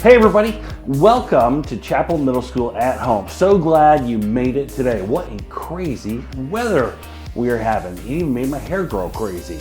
Hey everybody, welcome to Chapel Middle School at Home. So glad you made it today. What a crazy weather we are having. It even made my hair grow crazy.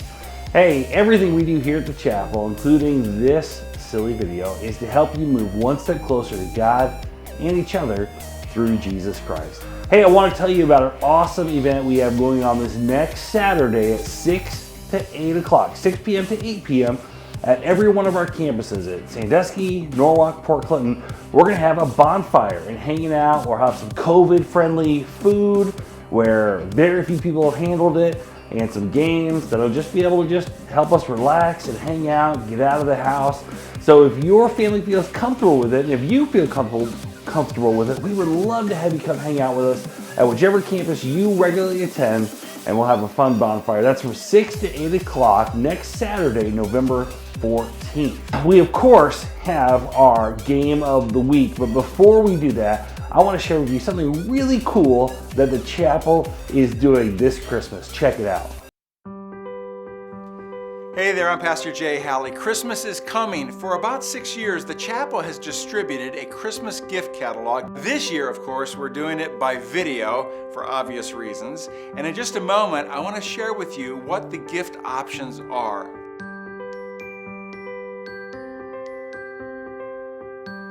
Hey, everything we do here at the chapel, including this silly video, is to help you move one step closer to God and each other through Jesus Christ. Hey, I want to tell you about an awesome event we have going on this next Saturday at 6 to 8 o'clock, 6 p.m. to 8 p.m. at every one of our campuses at Sandusky, Norwalk, Port Clinton. We're going to have a bonfire and hanging out. We'll have some COVID-friendly food where very few people have handled it, and some games that'll just be able to just help us relax and hang out, get out of the house. So if your family feels comfortable with it, and if you feel comfortable with it, we would love to have you come hang out with us at whichever campus you regularly attend, and we'll have a fun bonfire. That's from 6 to 8 o'clock next Saturday, November 14th. We of course have our game of the week, but before we do that, I want to share with you something really cool that the chapel is doing this Christmas. Check it out. Hey there, I'm Pastor Jay Halley. Christmas is coming. For about 6 years, the chapel has distributed a Christmas gift catalog. This year, of course, we're doing it by video for obvious reasons. And in just a moment, I want to share with you what the gift options are.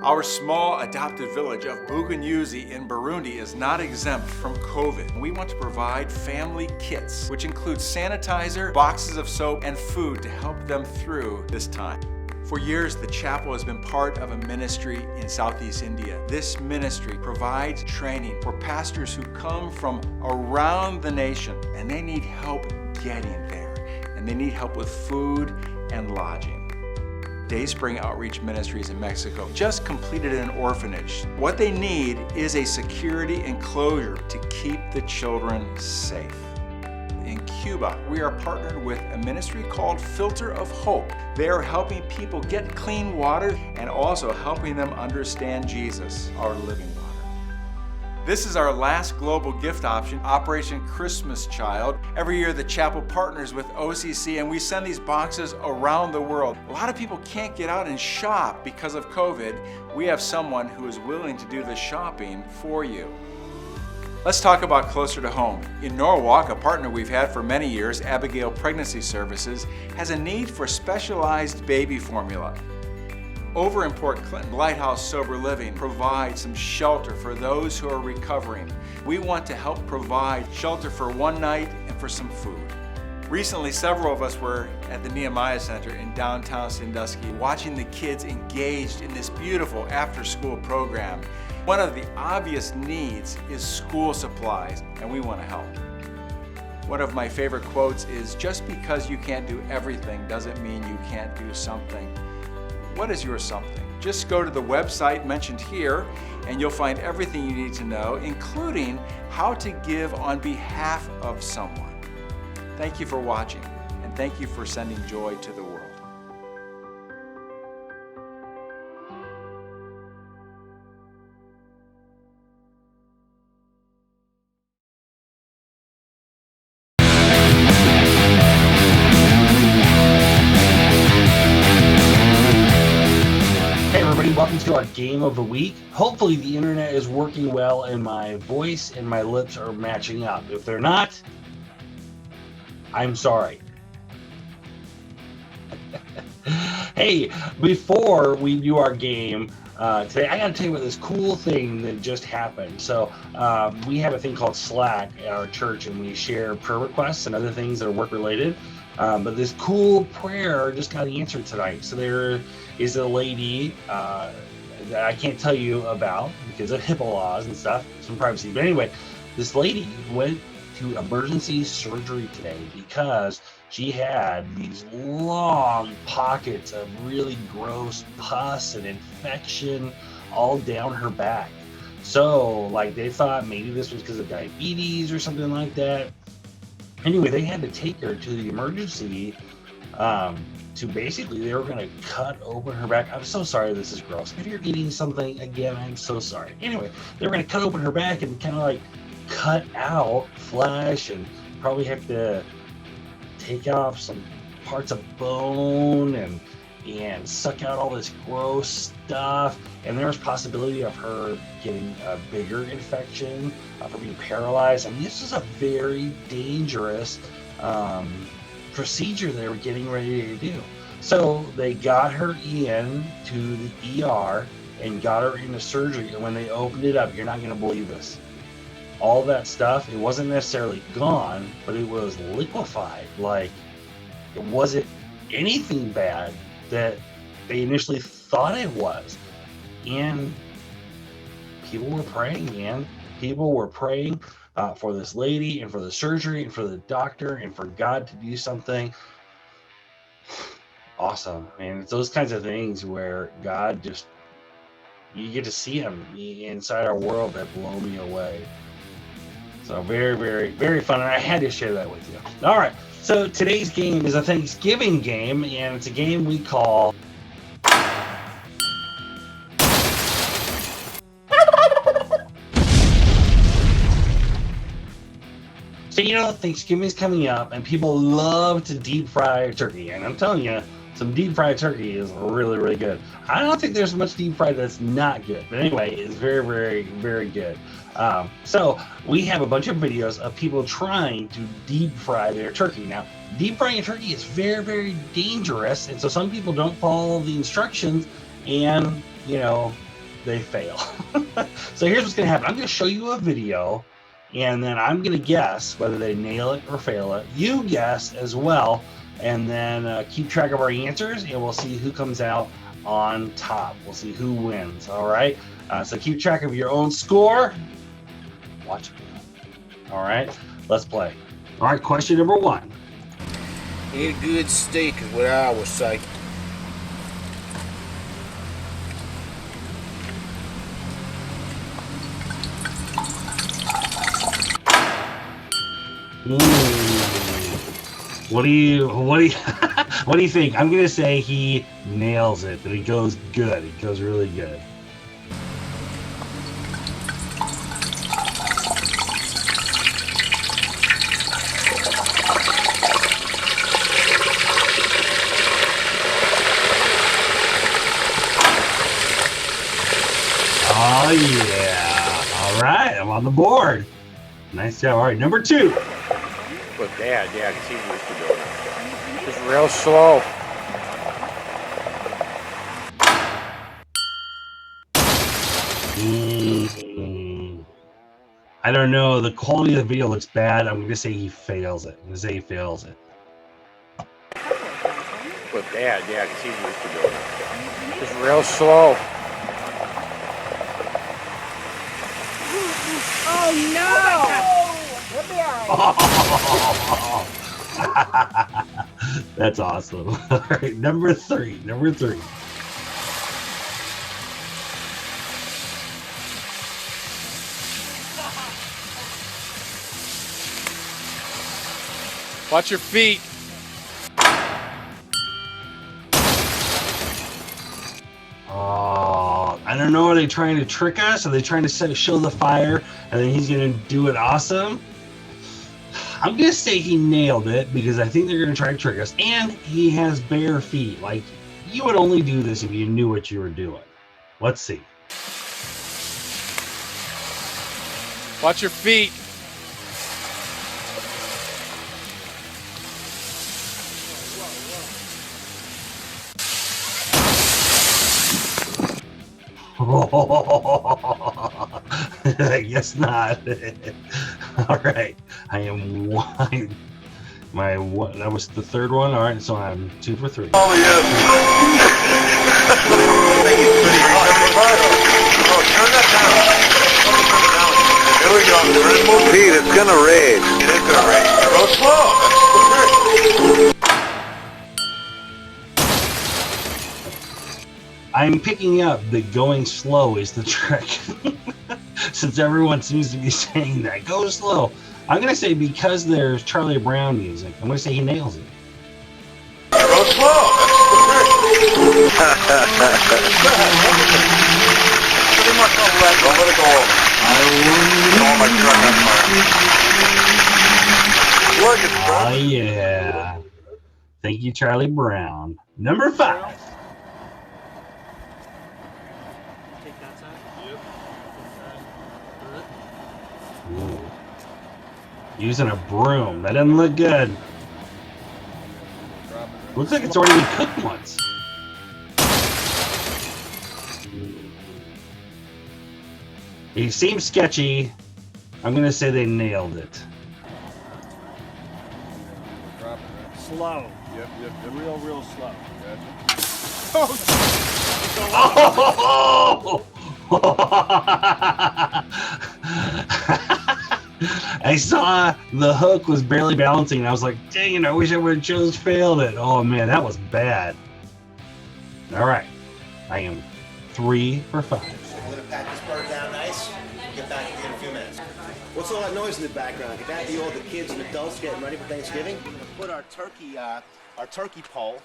Our small adopted village of Buganyuzi in Burundi is not exempt from COVID. We want to provide family kits, which include sanitizer, boxes of soap, and food to help them through this time. For years, the chapel has been part of a ministry in Southeast India. This ministry provides training for pastors who come from around the nation, and they need help getting there, and they need help with food and lodging. Dayspring Outreach Ministries in Mexico just completed an orphanage. What they need is a security enclosure to keep the children safe. In Cuba, we are partnered with a ministry called Filter of Hope. They are helping people get clean water and also helping them understand Jesus, our living water. This is our last global gift option, Operation Christmas Child. Every year the chapel partners with OCC and we send these boxes around the world. A lot of people can't get out and shop because of COVID. We have someone who is willing to do the shopping for you. Let's talk about closer to home. In Norwalk, a partner we've had for many years, Abigail Pregnancy Services, has a need for specialized baby formula. Over in Port Clinton, Lighthouse Sober Living provides some shelter for those who are recovering. We want to help provide shelter for one night and for some food. Recently, several of us were at the Nehemiah Center in downtown Sandusky watching the kids engaged in this beautiful after-school program. One of the obvious needs is school supplies, and we want to help. One of my favorite quotes is, "Just because you can't do everything doesn't mean you can't do something." What is your something? Just go to the website mentioned here and you'll find everything you need to know, including how to give on behalf of someone. Thank you for watching, and thank you for sending joy to the world. Welcome to our game of the week. Hopefully the internet is working well and my voice and my lips are matching up. If they're not, I'm sorry. Hey, before we do our game today, I gotta tell you about this cool thing that just happened. So we have a thing called Slack at our church, and we share prayer requests and other things that are work related. But this cool prayer just got answered tonight. So there is a lady that I can't tell you about because of HIPAA laws and stuff, some privacy. But anyway, this lady went to emergency surgery today because she had these long pockets of really gross pus and infection all down her back. So like they thought maybe this was because of diabetes or something like that. Anyway, they had to take her to the emergency to basically, they were going to cut open her back. I'm so sorry this is gross. If you're eating something, again, I'm so sorry. Anyway, they were going to cut open her back and kind of like cut out flesh and probably have to take off some parts of bone and and suck out all this gross stuff. And there was possibility of her getting a bigger infection, for being paralyzed. I mean, this is a very dangerous procedure they were getting ready to do. So they got her in to the ER and got her into surgery. And when they opened it up, you're not going to believe this. All that stuff, it wasn't necessarily gone, but it was liquefied. Like, it wasn't anything bad that they initially thought it was. And people were praying, man. People were praying for this lady and for the surgery and for the doctor and for God to do something awesome. And it's those kinds of things where God just, you get to see him inside our world that blow me away. So very, very, very fun. And I had to share that with you. All right. So today's game is a Thanksgiving game, and it's a game we call So, you know, Thanksgiving's coming up, and people love to deep fry turkey. And I'm telling you, some deep fried turkey is really, really good. I don't think there's much deep fried that's not good. But anyway, it's very, very, very good. So we have a bunch of videos of people trying to deep fry their turkey. Now, deep frying a turkey is very, very dangerous. And so some people don't follow the instructions and, you know, they fail. So here's what's going to happen. I'm going to show you a video, and then I'm going to guess whether they nail it or fail it. You guess as well, and then keep track of our answers, and we'll see who comes out on top. We'll see who wins, all right? So keep track of your own score. Watch it. All right, let's play. All right, question number one. You need a good steak is what I would say. What do you what do you think? I'm gonna say he nails it, that he goes good. He goes really good. Oh yeah. All right, I'm on the board. Nice job. All right, number two. But Dad, I can see what you're doing. Just real slow. I don't know. The quality of the video looks bad. I'm going to say he fails it. But Dad, I can see what you're doing. Just real slow. Oh no! That's awesome. All right, number three. Watch your feet. Oh, I don't know. Are they trying to trick us? Are they trying to show the fire and then he's going to do it awesome? I'm going to say he nailed it because I think they're going to try to trick us. And he has bare feet. Like, you would only do this if you knew what you were doing. Let's see. Watch your feet. I guess not. All right, I am one. That was the third one. All right, so I'm 2 for 3. Oh yeah. Turn that down. Here we go. Pete, it's gonna rage. It is gonna rage. Go slow. I'm picking up that going slow is the trick. Since everyone seems to be saying that. Go slow. I'm going to say because there's Charlie Brown music, I'm going to say he nails it. Go slow. Pretty much on left. Don't let it go over. Don't let it go over. Oh, yeah. Thank you, Charlie Brown. Number 5. Using a broom. That doesn't look good. Looks like it's already been cooked once. It seems sketchy. I'm gonna say they nailed it. Slow. Yep. Real slow. I saw the hook was barely balancing, and I was like, dang it, I wish I would have just failed it. Oh man, that was bad. All right, I am 3 for 5. I'm gonna pack this bird down nice. We'll get back to you in a few minutes. What's all that noise in the background? Could that be all the kids and adults getting ready for Thanksgiving? We're gonna put our turkey pole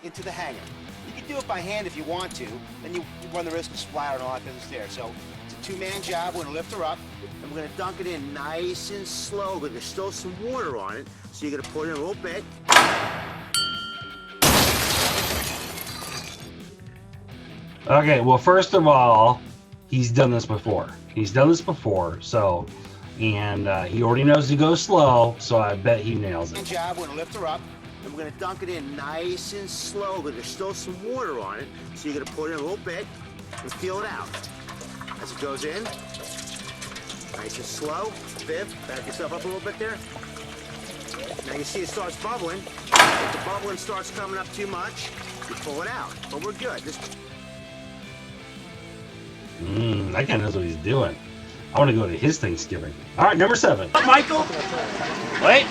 into the hanger. You can do it by hand if you want to, then you run the risk of splatter and all that business there. So it's a 2-man job. We're gonna lift her up, and we're gonna dunk it in nice and slow, but there's still some water on it, so you're gonna pour it in a little bit. Okay, well, first of all, he's done this before. So, and he already knows to go slow, so I bet he nails it. Job. We're gonna lift her up, and we're gonna dunk it in nice and slow, but there's still some water on it, so you're gonna pour it in a little bit and feel it out as it goes in. Nice and slow. Viv, back yourself up a little bit there. Now you see it starts bubbling. If the bubbling starts coming up too much, you pull it out. But we're good. That guy knows what he's doing. I want to go to his Thanksgiving. All right, number 7. Michael. Wait.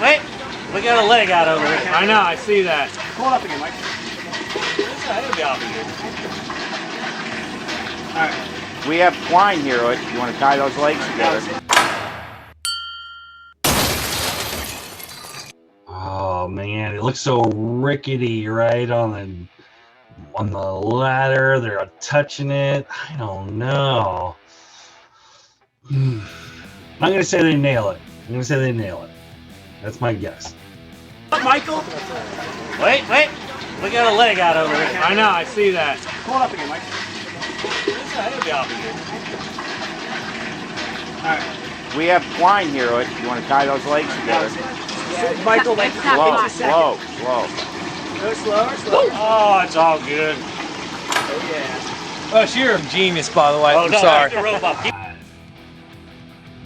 We got a leg out over here. I know. I see that. Pull it up again, Mike. It'll be off again. All right. We have twine here. You want to tie those legs together? Oh man, it looks so rickety right on the ladder. They're touching it. I don't know. I'm gonna say they nail it. That's my guess. Michael. Wait. We got a leg out over here. I know. I see that. Pull it up again, Mike. It'll be off again. All right. We have twine here. You want to tie those legs together? Michael, Slow. Go slower. Oh, it's all good. Oh yeah. Oh, you're a genius, by the way. I'm sorry. The robot.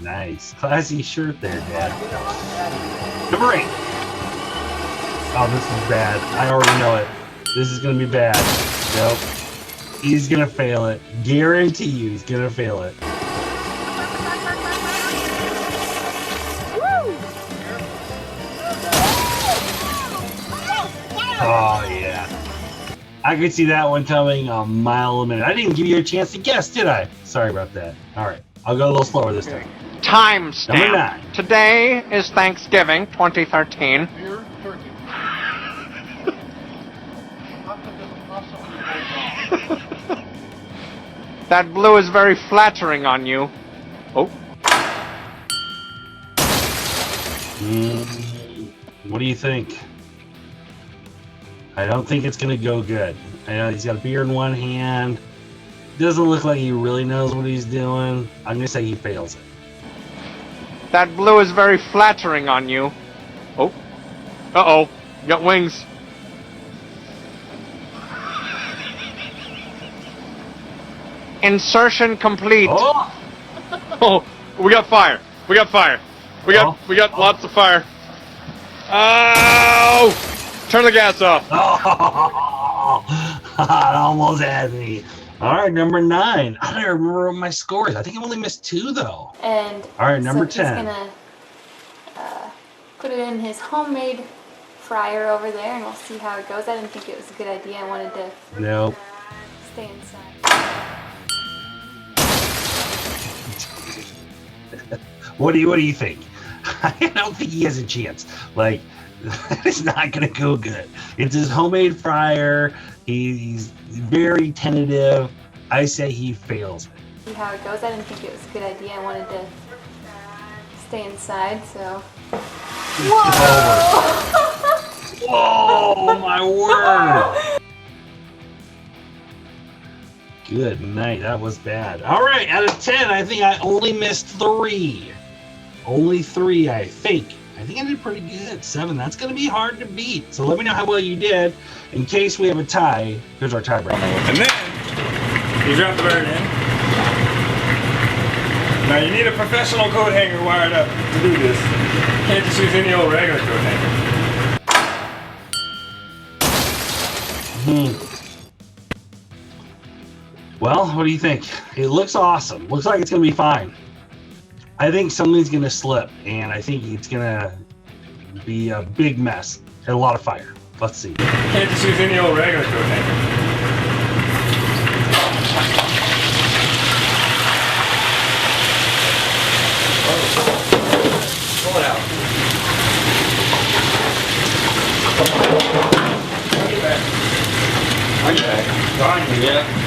Nice, classy shirt there, Dad. Number 8. Oh, this is bad. I already know it. This is gonna be bad. Nope. He's gonna fail it. Guarantee you, he's gonna fail it. Oh yeah. I could see that one coming a mile a minute. I didn't give you a chance to guess, did I? Sorry about that. All right, I'll go a little slower this time. Time Number 9. stamp. Today is Thanksgiving 2013. That blue is very flattering on you. Oh. What do you think? I don't think it's gonna go good. I know he's got a beer in one hand. Doesn't look like he really knows what he's doing. I'm gonna say he fails it. That blue is very flattering on you. Oh. Uh-oh. You got wings. Insertion complete. Oh! Oh, we got fire. We got lots of fire. Oh! Turn the gas off. Oh! It almost had me. All right, number 9. I don't remember my scores. I think I only missed 2 though. And all right, number so 10. He's gonna put it in his homemade fryer over there, and we'll see how it goes. I didn't think it was a good idea. I wanted to stay inside. What do you think? I don't think he has a chance. Like, it's not gonna go good. It's his homemade fryer. He's very tentative. I say he fails it. See how it goes. I didn't think it was a good idea. I wanted to stay inside, so. Whoa! Oh my word! Good night. That was bad. All right, out of 10, I think I only missed 3. Only 3, I think. I think I did pretty good. 7, that's going to be hard to beat. So let me know how well you did. In case we have a tie, here's our tiebreaker. And then, you drop the bird in. Now you need a professional coat hanger wired up to do this. You can't just use any old regular coat hanger. Well, what do you think? It looks awesome. Looks like it's going to be fine. I think something's going to slip, and I think it's going to be a big mess and a lot of fire. Let's see. You can't just use any old regular coat hanger. Pull it out. Okay. Yeah.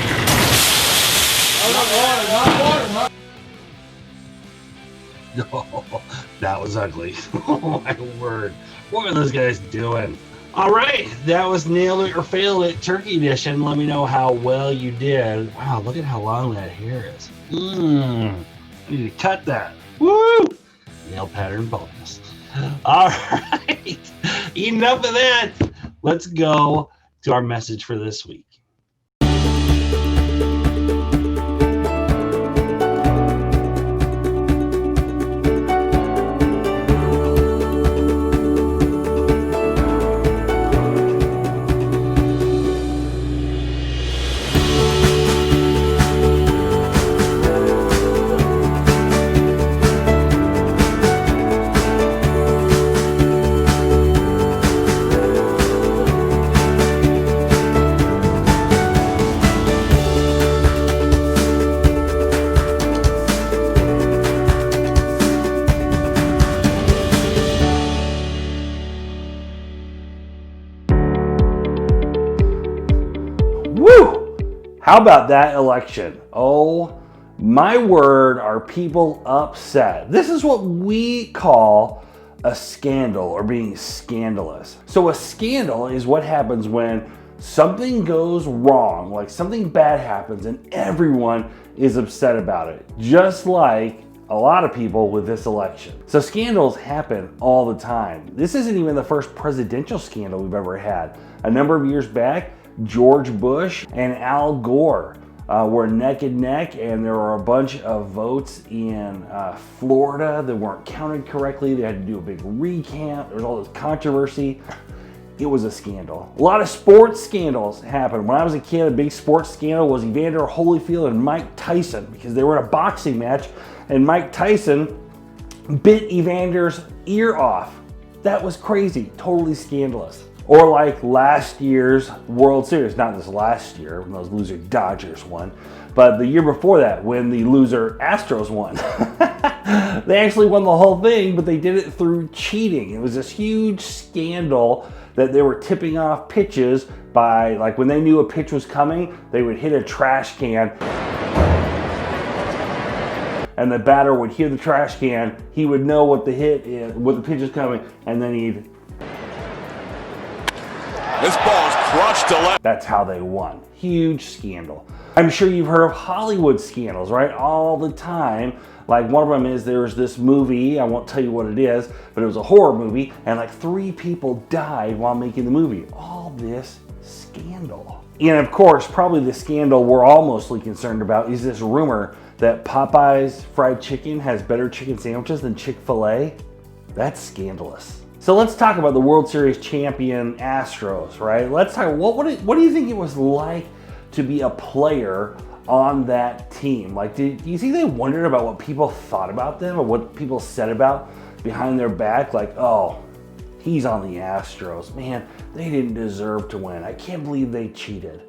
Oh, that was ugly. Oh my word. What are those guys doing? All right, that was Nail It or Fail It Turkey Edition. Let me know how well you did. Wow, look at how long that hair is. I need to cut that. Woo! Nail pattern bonus. All right, enough of that. Let's go to our message for this week. Woo! How about that election? Oh my word, are people upset. This is what we call a scandal or being scandalous. So a scandal is what happens when something goes wrong, like something bad happens and everyone is upset about it. Just like a lot of people with this election. So scandals happen all the time. This isn't even the first presidential scandal we've ever had. A number of years back, George Bush and Al Gore were neck and neck, and there were a bunch of votes in Florida that weren't counted correctly. They had to do a big recount. There was all this controversy. It was a scandal. A lot of sports scandals happened. When I was a kid, a big sports scandal was Evander Holyfield and Mike Tyson, because they were in a boxing match and Mike Tyson bit Evander's ear off. That was crazy, totally scandalous. Or like last year's World Series, not this last year when those loser Dodgers won, but the year before that when the loser Astros won. They actually won the whole thing, but they did it through cheating. It was this huge scandal that they were tipping off pitches by, like when they knew a pitch was coming, they would hit a trash can and the batter would hear the trash can, he would know what the hit is, what the pitch is coming, and then he'd... This ball's crushed to left. That's how they won. Huge scandal. I'm sure you've heard of Hollywood scandals, right? All the time. Like one of them is there's this movie, I won't tell you what it is, but it was a horror movie, and like 3 people died while making the movie. All this scandal. And of course, probably the scandal we're all mostly concerned about is this rumor that Popeye's fried chicken has better chicken sandwiches than Chick-fil-A. That's scandalous. So let's talk about the World Series champion Astros, right? Let's talk, what do you think it was like to be a player on that team? Like, do you think they wondered about what people thought about them or what people said about behind their back? Like, oh, he's on the Astros. Man, they didn't deserve to win. I can't believe they cheated.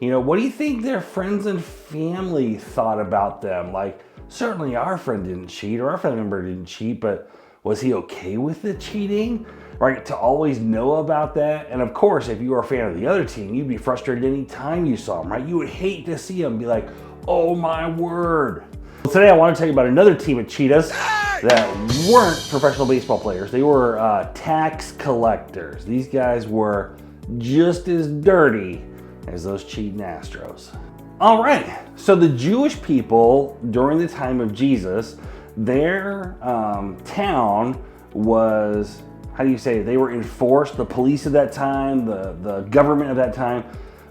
You know, what do you think their friends and family thought about them? Like, certainly our friend didn't cheat or our family member didn't cheat, but was he okay with the cheating? Right, to always know about that. And of course, if you were a fan of the other team, you'd be frustrated any time you saw them, right? You would hate to see them be like, oh my word. Well, today I want to tell you about another team of cheetahs that weren't professional baseball players. They were tax collectors. These guys were just as dirty as those cheating Astros. All right, so the Jewish people during the time of Jesus, their town was, how do you say, they were enforced. The police at that time, the government at that time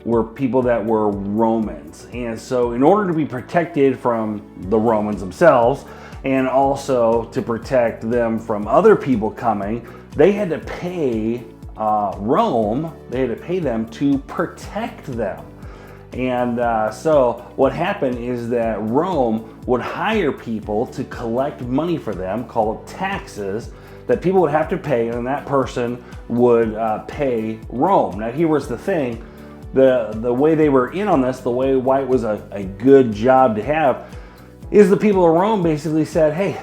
were people that were Romans. And so in order to be protected from the Romans themselves, and also to protect them from other people coming, they had to pay Rome, they had to pay them to protect them. And so what happened is that Rome would hire people to collect money for them, called taxes, that people would have to pay, and that person would pay Rome. Now here was the thing, the way they were in on this, why it was a good job to have, is the people of Rome basically said, hey,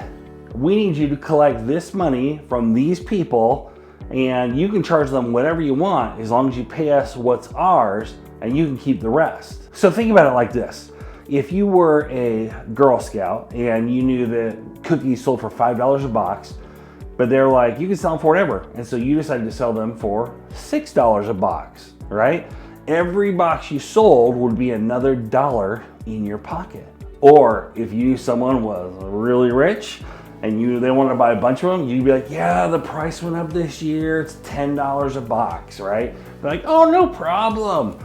we need you to collect this money from these people, and you can charge them whatever you want as long as you pay us what's ours, and you can keep the rest. So think about it like this. If you were a Girl Scout and you knew that cookies sold for $5 a box, but they're like, you can sell them for whatever. And so you decided to sell them for $6 a box, right? Every box you sold would be another $1 in your pocket. Or if you knew someone was really rich and they wanted to buy a bunch of them, you'd be like, yeah, the price went up this year. It's $10 a box, right? They're like, oh, no problem.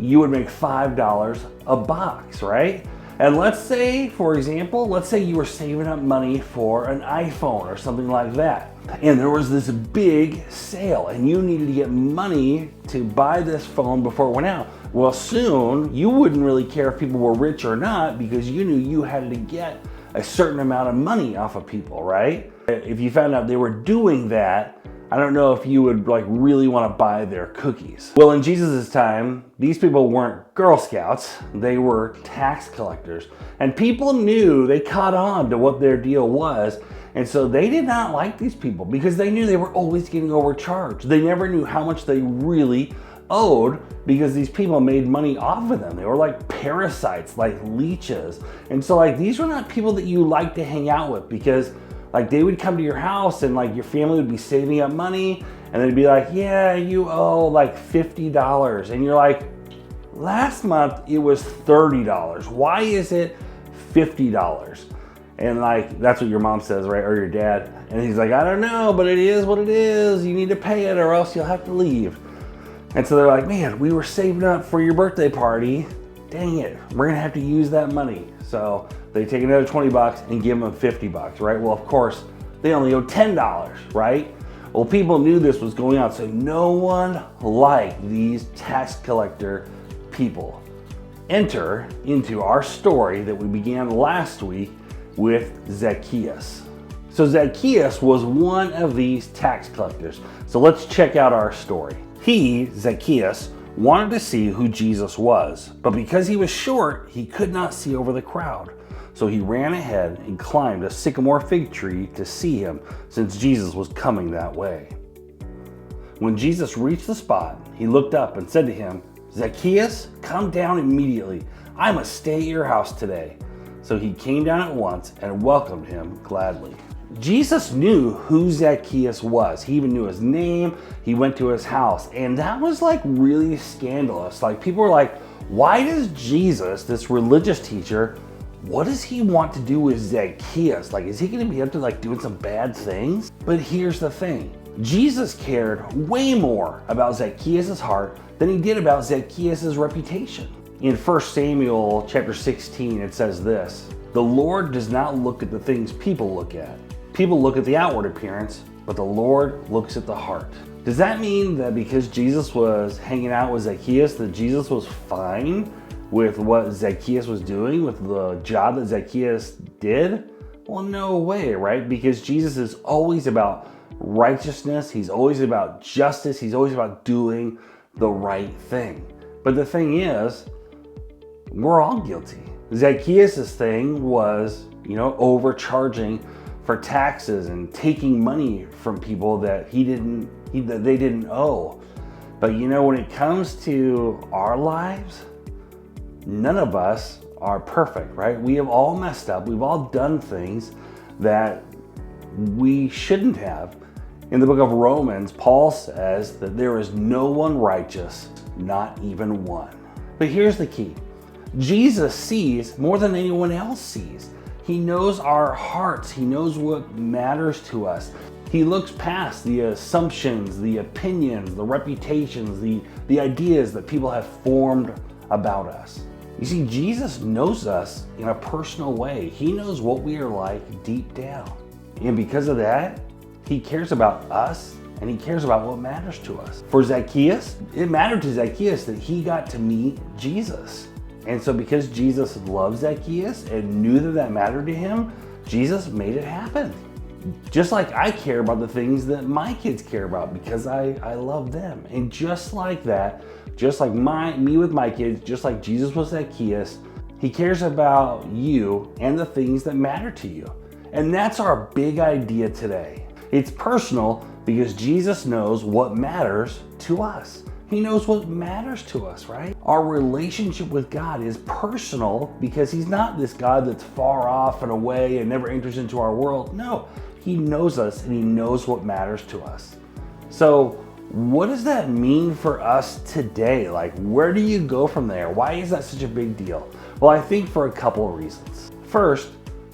You would make $5 a box, right? And let's say, for example, let's say you were saving up money for an iPhone or something like that. And there was this big sale and you needed to get money to buy this phone before it went out. Well, soon you wouldn't really care if people were rich or not because you knew you had to get a certain amount of money off of people, right? If you found out they were doing that, I don't know if you would really want to buy their cookies. Well, in Jesus' time, these people weren't Girl Scouts, they were tax collectors. And people knew, they caught on to what their deal was. And so they did not like these people because they knew they were always getting overcharged. They never knew how much they really owed because these people made money off of them. They were like parasites, like leeches. And so these were not people that you like to hang out with because they would come to your house and your family would be saving up money and they'd be like, yeah, you owe $50. And you're like, last month it was $30. Why is it $50? And that's what your mom says, right? Or your dad. And he's like, I don't know, but it is what it is. You need to pay it or else you'll have to leave. And so they're like, man, we were saving up for your birthday party. Dang it, we're gonna have to use that money. So they take another 20 bucks and give them 50 bucks, right? Well, of course, they only owe $10, right? Well, people knew this was going on, so no one liked these tax collector people. Enter into our story that we began last week with Zacchaeus. So Zacchaeus was one of these tax collectors. So let's check out our story. He, Zacchaeus, wanted to see who Jesus was, but because he was short, he could not see over the crowd. So he ran ahead and climbed a sycamore fig tree to see him, since Jesus was coming that way. When Jesus reached the spot, he looked up and said to him, Zacchaeus, come down immediately. I must stay at your house today. So he came down at once and welcomed him gladly. Jesus knew who Zacchaeus was. He even knew his name. He went to his house. And that was really scandalous. People were like, why does Jesus, this religious teacher, what does he want to do with Zacchaeus? Is he going to be up to doing some bad things? But here's the thing. Jesus cared way more about Zacchaeus' heart than he did about Zacchaeus' reputation. In 1 Samuel chapter 16, it says this, the Lord does not look at the things people look at. People look at the outward appearance, but the Lord looks at the heart. Does that mean that because Jesus was hanging out with Zacchaeus, that Jesus was fine with what Zacchaeus was doing, with the job that Zacchaeus did? Well, no way, right? Because Jesus is always about righteousness. He's always about justice. He's always about doing the right thing. But the thing is, we're all guilty. Zacchaeus' thing was, overcharging for taxes and taking money from people that they didn't owe. But when it comes to our lives, none of us are perfect, right? We have all messed up. We've all done things that we shouldn't have. In the book of Romans, Paul says that there is no one righteous, not even one. But here's the key. Jesus sees more than anyone else sees. He knows our hearts. He knows what matters to us. He looks past the assumptions, the opinions, the reputations, the ideas that people have formed about us. You see, Jesus knows us in a personal way. He knows what we are like deep down. And because of that, he cares about us and he cares about what matters to us. For Zacchaeus, it mattered to Zacchaeus that he got to meet Jesus. And so because Jesus loved Zacchaeus and knew that that mattered to him, Jesus made it happen. Just like I care about the things that my kids care about because I love them. And just like that, just like me with my kids, just like Jesus was Zacchaeus, he cares about you and the things that matter to you. And that's our big idea today. It's personal because Jesus knows what matters to us. He knows what matters to us, right? Our relationship with God is personal because he's not this God that's far off and away and never enters into our world. No, he knows us and he knows what matters to us. So what does that mean for us today? Like, where do you go from there? Why is that such a big deal? Well, I think for a couple of reasons. First,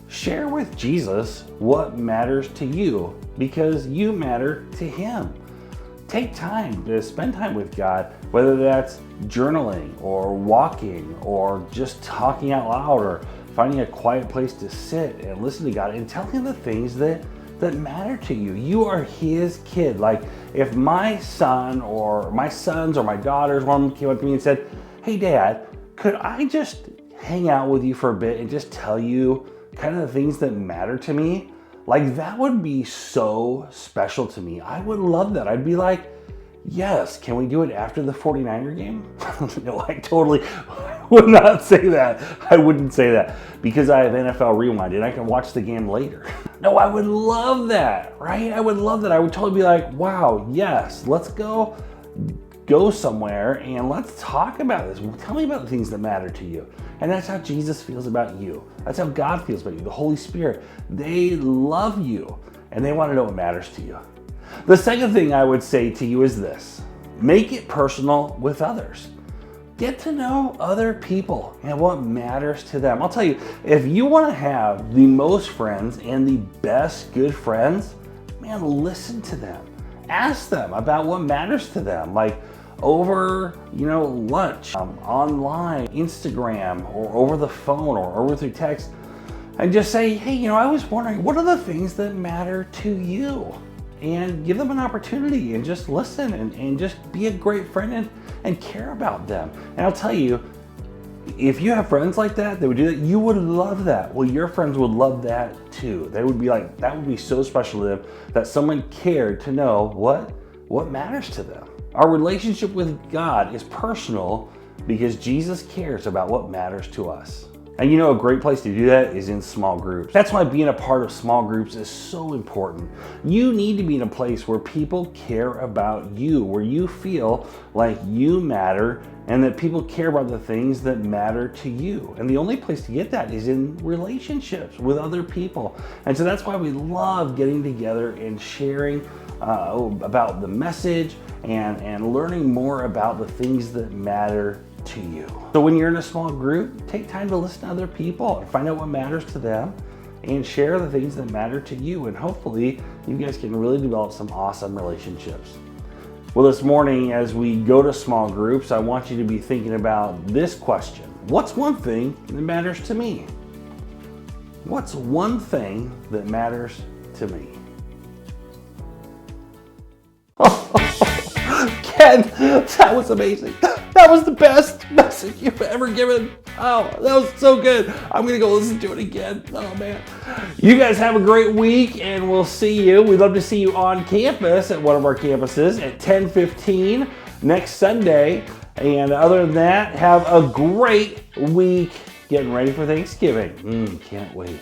share with Jesus what matters to you because you matter to him. Take time to spend time with God, whether that's journaling or walking or just talking out loud or finding a quiet place to sit and listen to God and tell him the things that matter to you. You are his kid. Like if my son or my sons or my daughters, one of them came up to me and said, "Hey Dad, could I just hang out with you for a bit and just tell you kind of the things that matter to me?" Like that would be so special to me. I would love that. I'd be like, yes, can we do it after the 49er game? No, I totally would not say that. I wouldn't say that because I have NFL Rewind and I can watch the game later. No, I would love that, right? I would love that. I would totally be like, wow, yes, let's go somewhere and let's talk about this. Tell me about the things that matter to you. And that's how Jesus feels about you. That's how God feels about you. The Holy Spirit, they love you and they want to know what matters to you. The second thing I would say to you is this: make it personal with others. Get to know other people and what matters to them. I'll tell you, if you want to have the most friends and the best good friends, man, listen to them. Ask them about what matters to them. Like over, lunch, online, Instagram, or over the phone, or over through text, and just say, hey, I was wondering, what are the things that matter to you? And give them an opportunity and just listen and just be a great friend and care about them. And I'll tell you, if you have friends like that would do that, you would love that. Well, your friends would love that too. They would be like, that would be so special to them that someone cared to know what matters to them. Our relationship with God is personal because Jesus cares about what matters to us. And a great place to do that is in small groups. That's why being a part of small groups is so important. You need to be in a place where people care about you, where you feel like you matter and that people care about the things that matter to you. And the only place to get that is in relationships with other people. And so that's why we love getting together and sharing about the message and learning more about the things that matter to you. So when you're in a small group, take time to listen to other people and find out what matters to them and share the things that matter to you. And hopefully you guys can really develop some awesome relationships. Well, this morning, as we go to small groups, I want you to be thinking about this question. What's one thing that matters to me? What's one thing that matters to me? Ken, that was amazing. That was the best message you've ever given. Oh, that was so good. I'm gonna go listen to it again. Oh man. You guys have a great week and we'll see you. We'd love to see you on campus at one of our campuses at 10:15 next Sunday. And other than that, have a great week getting ready for Thanksgiving. Can't wait.